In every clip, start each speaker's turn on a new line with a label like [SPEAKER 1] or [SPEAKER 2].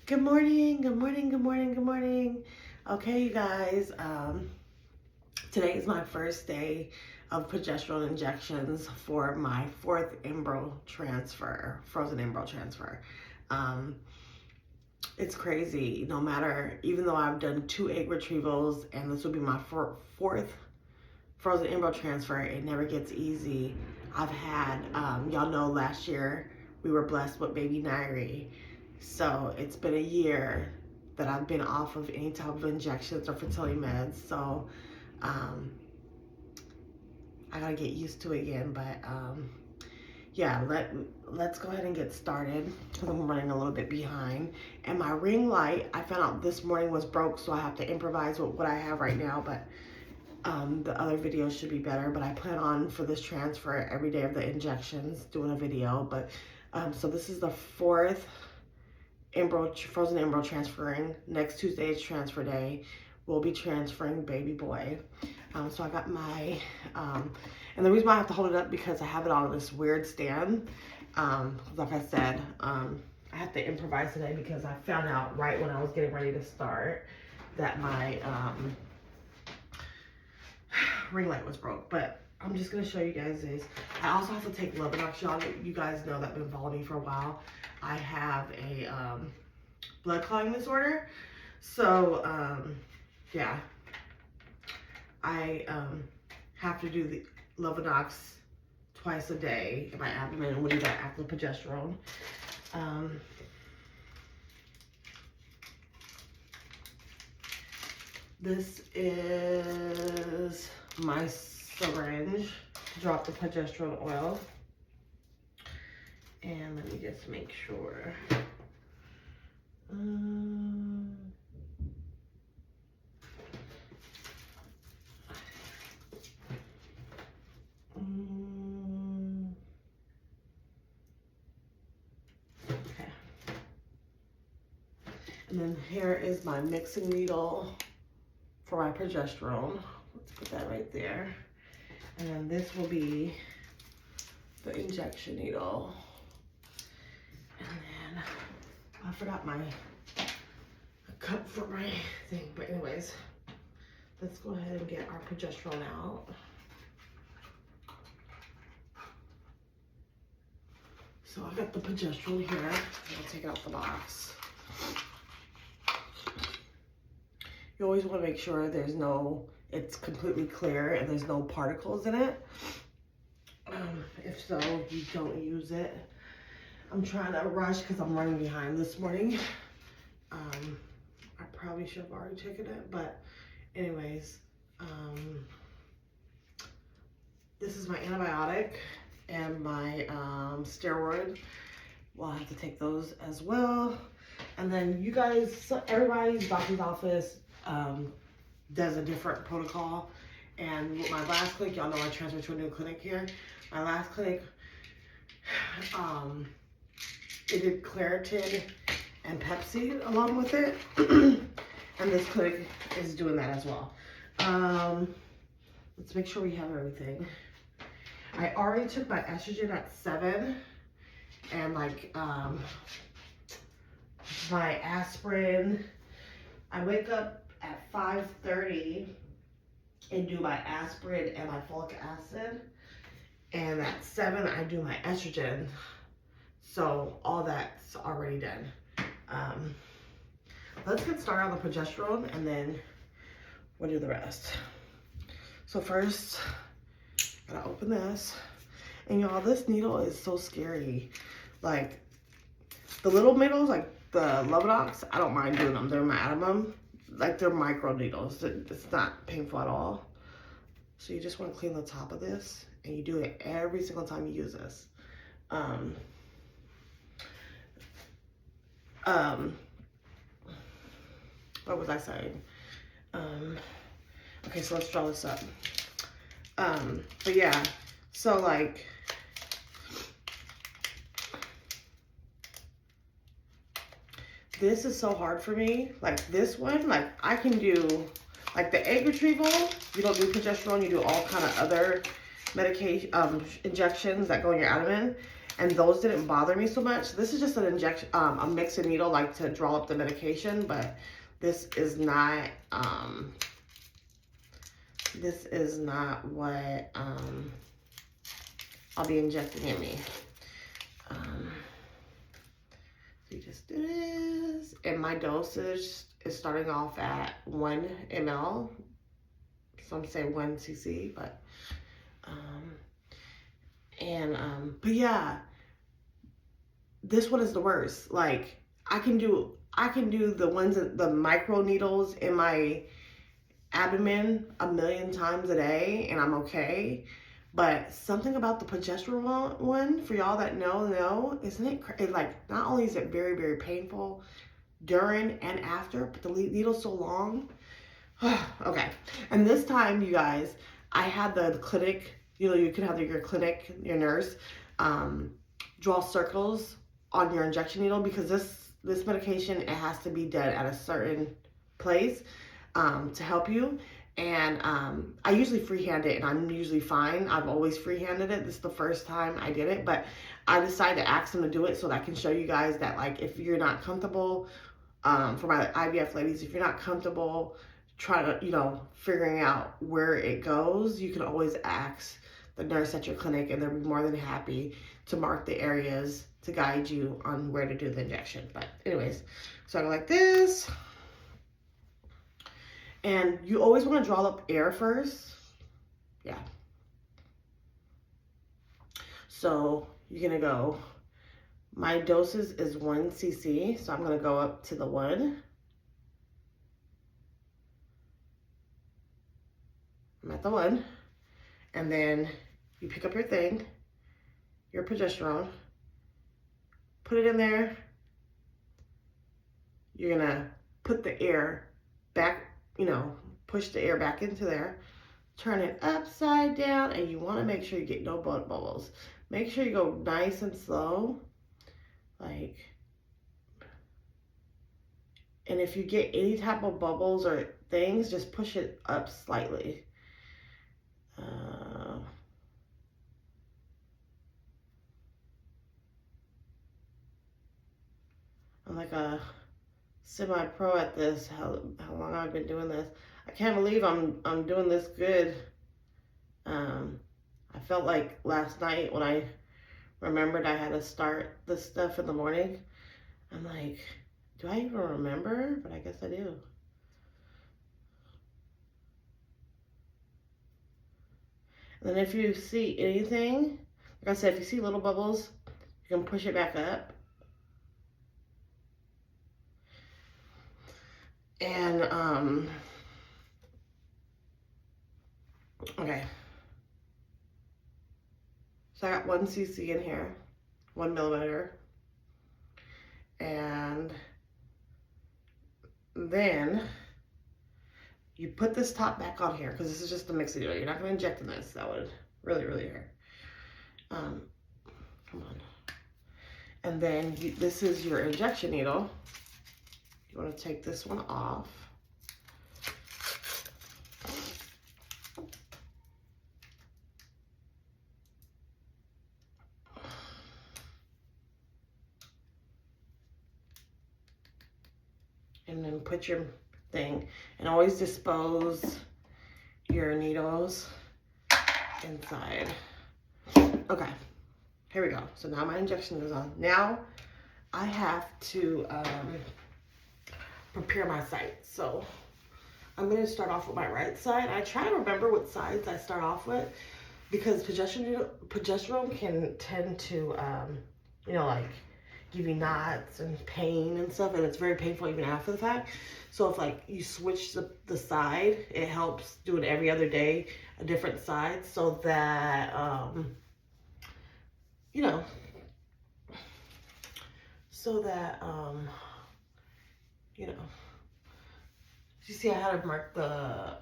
[SPEAKER 1] Good morning, good morning, good morning, good morning. Okay, you guys, today is my first day of progesterone injections for my fourth embryo transfer, frozen embryo transfer. It's crazy, no matter, even though I've done 2 egg retrievals and this will be my fourth frozen embryo transfer, it never gets easy. I've had, y'all know last year we were blessed with baby Nairi. So it's been a year that I've been off of any type of injections or fertility meds. So I gotta get used to it again. But yeah, let's go ahead and get started because I'm running a little bit behind. And my ring light, I found out this morning was broke, so I have to improvise with what I have right now. But the other videos should be better. But I plan on, for this transfer, every day of the injections, doing a video. But so this is the fourth frozen embryo transferring. Next Tuesday is transfer day. We'll be transferring baby boy. So I got my, and the reason why I have to hold it up because I have it on this weird stand. Like I said, I have to improvise today because I found out right when I was getting ready to start that my ring light was broke. But I'm just gonna show you guys this. I also have to take Lovenox. Y'all, you guys know that been following me for a while. I have a blood clotting disorder. So yeah, I have to do the Lovenox twice a day in my abdomen, and we do that after progesterone. This is my syringe to drop the progesterone oil. And let me just make sure. Okay. And then here is my mixing needle for my progesterone. Let's put that right there. And then this will be the injection needle. And then I forgot my cup for my thing. But anyways, let's go ahead and get our progesterone out. So I got the progesterone here. I'll take it out the box. You always want to make sure it's completely clear and there's no particles in it. If so, you don't use it. I'm trying to rush because I'm running behind this morning. I probably should have already taken it, but anyways, this is my antibiotic and my steroid. Well, I have to take those as well. And then you guys, everybody's doctor's office does a different protocol. And with my last clinic, y'all know I transferred to a new clinic here. My last clinic, it did Claritin and Pepsi along with it. And this clinic is doing that as well. Let's make sure we have everything. I already took my estrogen at 7, and like my aspirin. I wake up at 5:30 and do my aspirin and my folic acid, and at 7 I do my estrogen. So all that's already done. Let's get started on the progesterone and then we'll do the rest. So first, I gotta open this. And y'all, this needle is so scary. Like, the little needles, like the Lovenox, I don't mind doing them. They're my abdomen. Like, they're micro needles. It's not painful at all. So you just want to clean the top of this, and you do it every single time you use this. What was I saying? Okay, so let's draw this up. But yeah, so like, this is so hard for me. Like this one, like I can do, like the egg retrieval, you don't do progesterone, you do all kind of other medication, injections that go in your abdomen. and those didn't bother me so much. This is just an injection, a mixing needle, like to draw up the medication, but this is not what I'll be injecting in me. So you just do this, and my dosage is starting off at 1 ml. Some say 1 cc, but yeah, this one is the worst. Like I can do the ones that the micro needles in my abdomen 1,000,000 times a day and I'm okay. But something about the progesterone one, for y'all that know, isn't it like, not only is it very, very painful during and after, but the needle's so long. Okay. And this time, you guys, I had the clinic, you know, you can have your clinic, your nurse, draw circles on your injection needle, because this medication, it has to be done at a certain place to help you. And I usually freehand it, and I'm usually fine. I've always freehanded it. This is the first time I did it, but I decided to ask them to do it so that I can show you guys that, like, if you're not comfortable, for my IVF ladies, if you're not comfortable trying to, you know, figuring out where it goes, you can always ask the nurse at your clinic, and they'll be more than happy to mark the areas to guide you on where to do the injection. But anyways, so I go like this. And you always want to draw up air first. Yeah. So you're going to go, my doses is 1 cc. So I'm going to go up to the 1. I'm at the 1. And then you pick up your thing, your progesterone, put it in there. You're going to put the air back, you know, push the air back into there, turn it upside down, and you want to make sure you get no blood bubbles. Make sure you go nice and slow, like, and if you get any type of bubbles or things, just push it up slightly. I'm like a semi-pro at this. How long I've been doing this? I can't believe I'm doing this good. I felt like last night when I remembered I had to start this stuff in the morning, I'm like, do I even remember? But I guess I do. And then if you see anything, like I said, if you see little bubbles, you can push it back up. And, okay. So I got 1 cc in here, 1 milliliter. And then you put this top back on here, because this is just a mixing needle. You're not going to inject in this. That would really, really hurt. Come on. And then this is your injection needle. You want to take this one off. And then put your thing, and always dispose your needles inside. Okay, here we go. So now my injection is on. Now I have to prepare my site. So I'm going to start off with my right side. I try to remember what sides I start off with, because progesterone can tend to, you know, like, give you knots and pain and stuff, and it's very painful even after the fact. So if, like, you switch the side, it helps do it every other day, a different side, so that, you know, you know, you see I had to mark the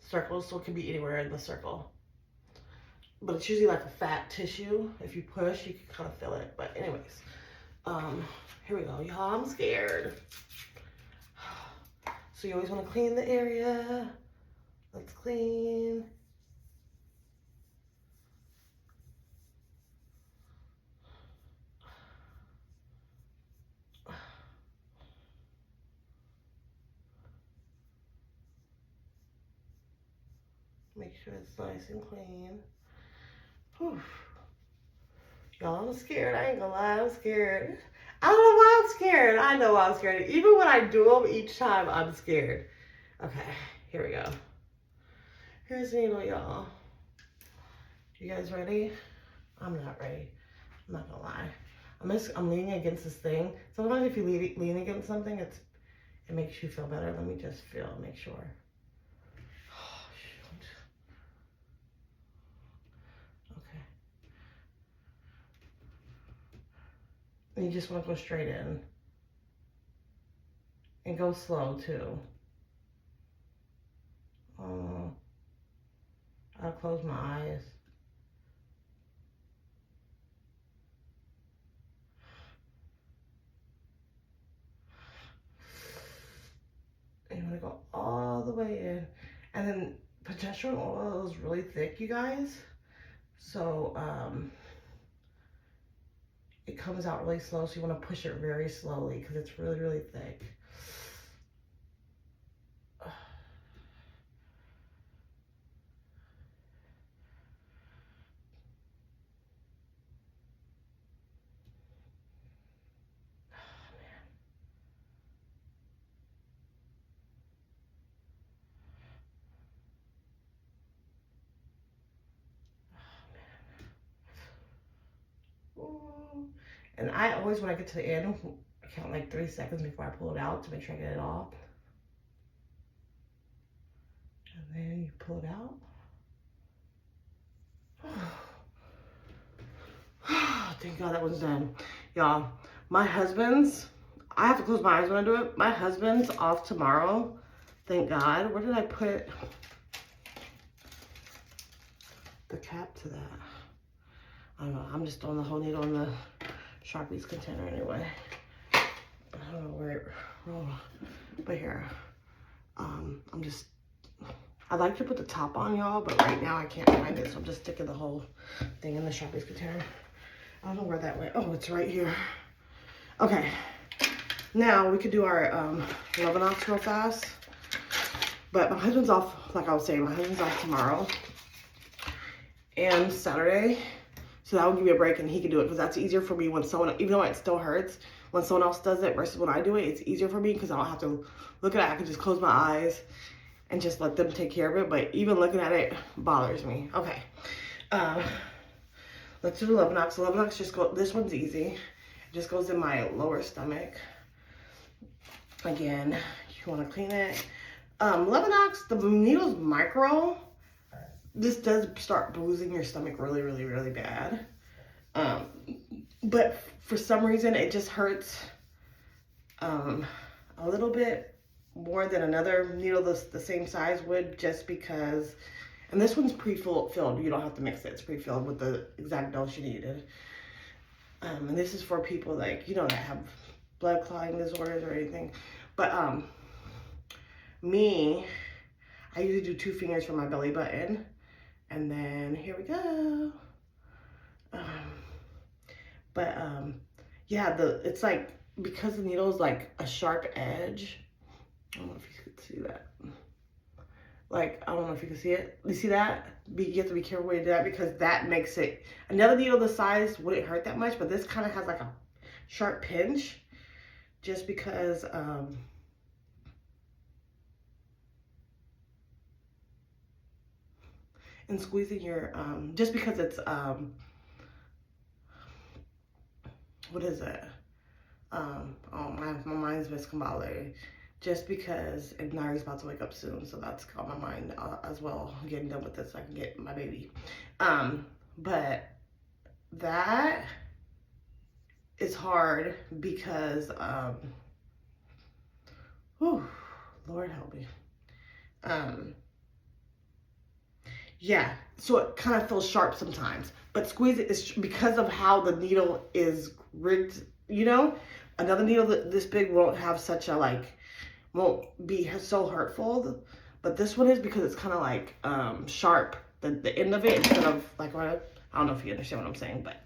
[SPEAKER 1] circles, so it can be anywhere in the circle. But it's usually like a fat tissue. If you push, you can kind of feel it. But anyways, here we go, y'all. I'm scared. So you always want to clean the area. Let's clean. sure it's nice and clean. Whew. Y'all, I'm scared. I ain't gonna lie, I'm scared. I don't know why I'm scared. I know why I'm scared. Even when I do them each time, I'm scared. Okay, here we go. Here's the needle, y'all. You guys ready? I'm not ready. I'm not gonna lie. I'm leaning against this thing. Sometimes if you lean against something, it makes you feel better. Let me just make sure. Oh, shoot. Okay. And you just want to go straight in. And go slow too. I'll close my eyes. And you want to go all the way in. And then progesterone oil is really thick, you guys. So it comes out really slow. So you want to push it very slowly because it's really, really thick. And I always, when I get to the end, I count like 3 seconds before I pull it out to make sure I get it off. And then you pull it out. Thank God that was done. Y'all, my husband's, I have to close my eyes when I do it. My husband's off tomorrow. Thank God. Where did I put the cap to that? I don't know. I'm just throwing the whole needle in the Sharpies container anyway. I don't know where but here. I'd like to put the top on, y'all, but right now I can't find it, so I'm just sticking the whole thing in the Sharpies container. I don't know where that went. Oh, it's right here. Okay. Now we could do our Lovenox real fast. But my husband's off, like I was saying, my husband's off tomorrow and Saturday. So that will give me a break and he can do it because that's easier for me when someone, even though it still hurts, when someone else does it versus when I do it, it's easier for me because I don't have to look at it. I can just close my eyes and just let them take care of it. But even looking at it bothers me. Okay. Let's do the Lovenox. The Lovenox this one's easy. It just goes in my lower stomach. Again, you want to clean it. Lovenox, the needle's micro. This does start bruising your stomach really, really, really bad. But for some reason, it just hurts a little bit more than another needle the same size would, just because, and this one's pre-filled. You don't have to mix it. It's pre-filled with the exact dose you needed. And this is for people like, you know, that have blood clotting disorders or anything. But me, I usually do 2 fingers for my belly button. And then here we go. Yeah, it's like, because the needle is like a sharp edge. I don't know if you could see that. Like, I don't know if you can see it. You see that? You have to be careful when you do that because that makes it, another needle this size wouldn't hurt that much, but this kind of has like a sharp pinch just because, and squeezing your, just because it's, what is it? Oh, my mind's miscombobulated. Just because, and Nari's about to wake up soon, so that's on my mind as well. Getting done with this so I can get my baby. But that is hard because, whew, Lord help me. Yeah, so it kind of feels sharp sometimes, but squeeze it is because of how the needle is rigged, you know? Another needle this big won't have such a, like, won't be so hurtful, but this one is because it's kind of like sharp, the end of it, instead of like, I don't know if you understand what I'm saying, but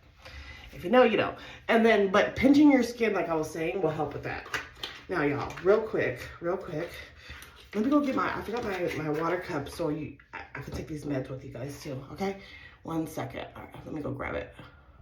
[SPEAKER 1] if you know, you know. And then, but pinching your skin, like I was saying, will help with that. Now, y'all, real quick, let me go get I forgot my water cup, so I could take these meds with you guys too, okay? 1 second. All right, let me go grab it.